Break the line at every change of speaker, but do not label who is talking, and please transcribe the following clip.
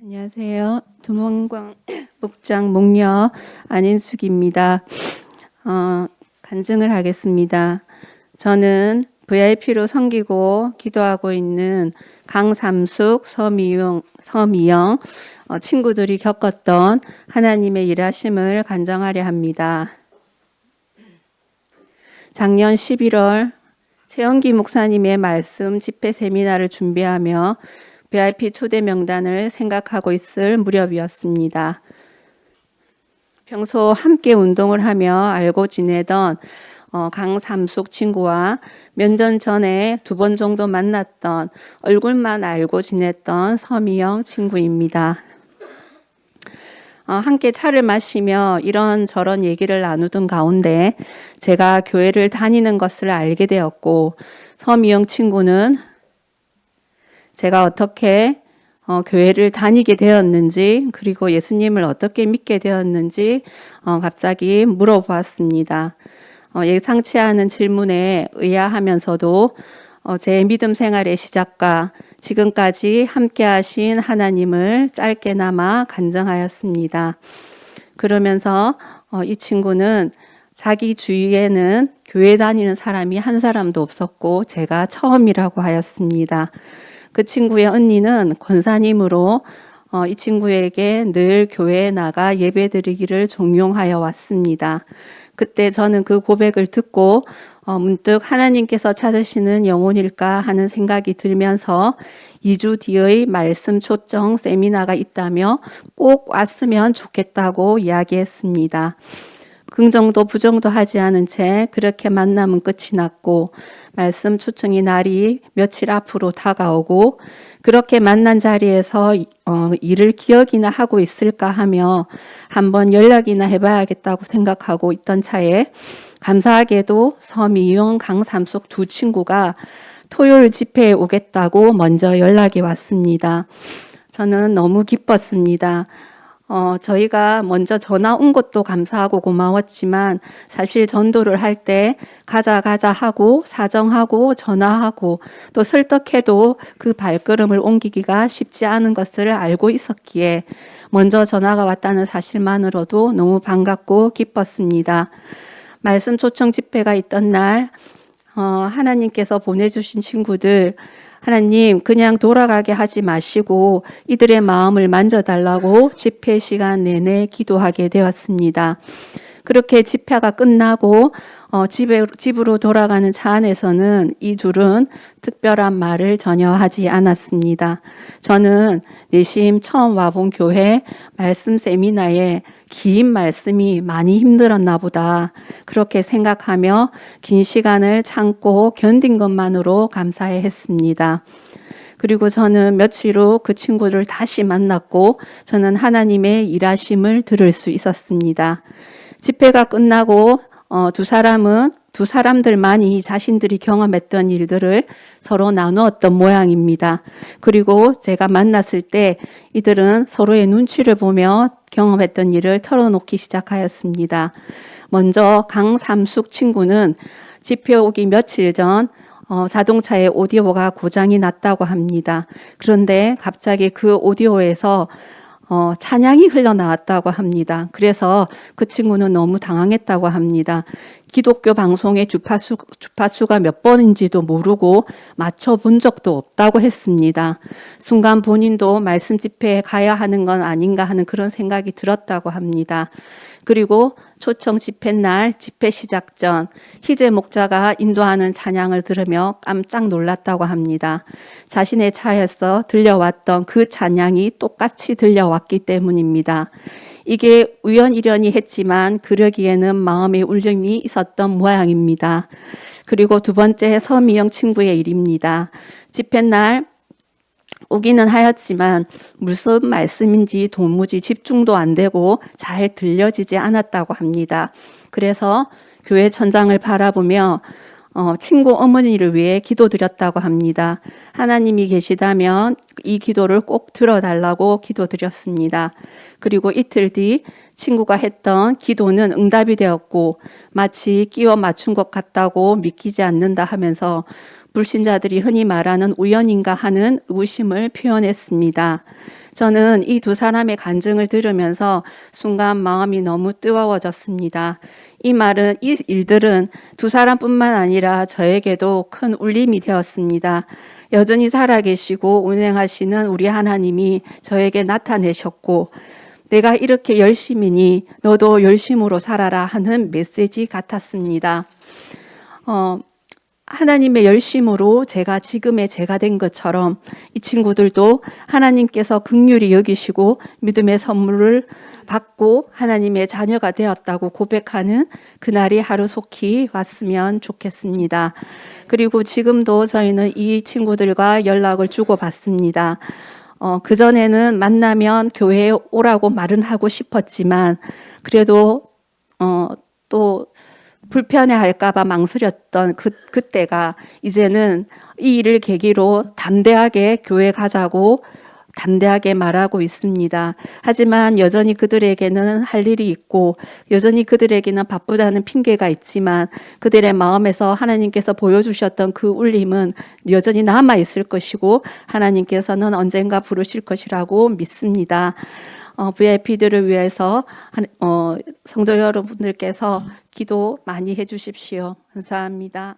안녕하세요. 두문광 목장 목녀 안인숙입니다. 간증을 하겠습니다. 저는 VIP로 섬기고 기도하고 있는 강삼숙, 서미영 친구들이 겪었던 하나님의 일하심을 간증하려 합니다. 작년 11월 최영기 목사님의 말씀 집회 세미나를 준비하며 VIP 초대 명단을 생각하고 있을 무렵이었습니다. 평소 함께 운동을 하며 알고 지내던 강삼숙 친구와 몇 년 전에 2번 정도 만났던 얼굴만 알고 지냈던 서미영 친구입니다. 함께 차를 마시며 이런저런 얘기를 나누던 가운데 제가 교회를 다니는 것을 알게 되었고, 서미영 친구는 제가 어떻게 교회를 다니게 되었는지, 그리고 예수님을 어떻게 믿게 되었는지 갑자기 물어보았습니다. 예상치 않은 질문에 의아하면서도 제 믿음 생활의 시작과 지금까지 함께 하신 하나님을 짧게나마 간증하였습니다. 그러면서 이 친구는 자기 주위에는 교회 다니는 사람이 한 사람도 없었고 제가 처음이라고 하였습니다. 그 친구의 언니는 권사님으로 이 친구에게 늘 교회에 나가 예배드리기를 종용하여 왔습니다. 그때 저는 그 고백을 듣고 문득 하나님께서 찾으시는 영혼일까 하는 생각이 들면서 2주 뒤의 말씀 초청 세미나가 있다며 꼭 왔으면 좋겠다고 이야기했습니다. 긍정도 부정도 하지 않은 채 그렇게 만남은 끝이 났고, 말씀 초청이 날이 며칠 앞으로 다가오고, 그렇게 만난 자리에서 일을 기억이나 하고 있을까 하며 한번 연락이나 해봐야겠다고 생각하고 있던 차에 감사하게도 서미영, 강삼숙 두 친구가 토요일 집회에 오겠다고 먼저 연락이 왔습니다. 저는 너무 기뻤습니다. 저희가 먼저 전화 온 것도 감사하고 고마웠지만 사실 전도를 할 때 가자 하고 사정하고 전화하고 또 설득해도 그 발걸음을 옮기기가 쉽지 않은 것을 알고 있었기에 먼저 전화가 왔다는 사실만으로도 너무 반갑고 기뻤습니다. 말씀 초청 집회가 있던 날 하나님께서 보내주신 친구들, 하나님 그냥 돌아가게 하지 마시고 이들의 마음을 만져달라고 집회 시간 내내 기도하게 되었습니다. 그렇게 집회가 끝나고 집으로 돌아가는 차 안에서는 이 둘은 특별한 말을 전혀 하지 않았습니다. 저는 내심 처음 와본 교회 말씀 세미나에 긴 말씀이 많이 힘들었나 보다 그렇게 생각하며 긴 시간을 참고 견딘 것만으로 감사해 했습니다. 그리고 저는 며칠 후 그 친구를 다시 만났고 저는 하나님의 일하심을 들을 수 있었습니다. 집회가 끝나고 두 사람들만이 자신들이 경험했던 일들을 서로 나누었던 모양입니다. 그리고 제가 만났을 때 이들은 서로의 눈치를 보며 경험했던 일을 털어놓기 시작하였습니다. 먼저 강삼숙 친구는 집회 오기 며칠 전 자동차의 오디오가 고장이 났다고 합니다. 그런데 갑자기 그 오디오에서 찬양이 흘러나왔다고 합니다. 그래서 그 친구는 너무 당황했다고 합니다. 기독교 방송의 주파수가 몇 번인지도 모르고 맞춰본 적도 없다고 했습니다. 순간 본인도 말씀 집회에 가야 하는 건 아닌가 하는 그런 생각이 들었다고 합니다. 그리고 초청 집회 날 집회 시작 전 희재 목자가 인도하는 찬양을 들으며 깜짝 놀랐다고 합니다. 자신의 차에서 들려왔던 그 찬양이 똑같이 들려왔기 때문입니다. 이게 우연이려니 했지만 그러기에는 마음의 울림이 있었던 모양입니다. 그리고 두 번째 서미영 친구의 일입니다. 집회 날 오기는 하였지만 무슨 말씀인지 도무지 집중도 안 되고 잘 들려지지 않았다고 합니다. 그래서 교회 천장을 바라보며 친구 어머니를 위해 기도드렸다고 합니다. 하나님이 계시다면 이 기도를 꼭 들어달라고 기도드렸습니다. 그리고 이틀 뒤 친구가 했던 기도는 응답이 되었고 마치 끼워 맞춘 것 같다고 믿기지 않는다 하면서 불신자들이 흔히 말하는 우연인가 하는 의구심을 표현했습니다. 저는 이 두 사람의 간증을 들으면서 순간 마음이 너무 뜨거워졌습니다. 이 일들은 두 사람뿐만 아니라 저에게도 큰 울림이 되었습니다. 여전히 살아계시고 운행하시는 우리 하나님이 저에게 나타내셨고, 내가 이렇게 열심이니 너도 열심으로 살아라 하는 메시지 같았습니다. 하나님의 열심으로 제가 지금의 제가 된 것처럼 이 친구들도 하나님께서 긍휼히 여기시고 믿음의 선물을 받고 하나님의 자녀가 되었다고 고백하는 그날이 하루속히 왔으면 좋겠습니다. 그리고 지금도 저희는 이 친구들과 연락을 주고받습니다. 그전에는 만나면 교회에 오라고 말은 하고 싶었지만 그래도 또 불편해할까봐 망설였던 그때가 이제는 이 일을 계기로 담대하게 교회 가자고 담대하게 말하고 있습니다. 하지만 여전히 그들에게는 할 일이 있고 여전히 그들에게는 바쁘다는 핑계가 있지만 그들의 마음에서 하나님께서 보여주셨던 그 울림은 여전히 남아있을 것이고 하나님께서는 언젠가 부르실 것이라고 믿습니다. VIP들을 위해서 성도 여러분들께서 기도 많이 해주십시오. 감사합니다.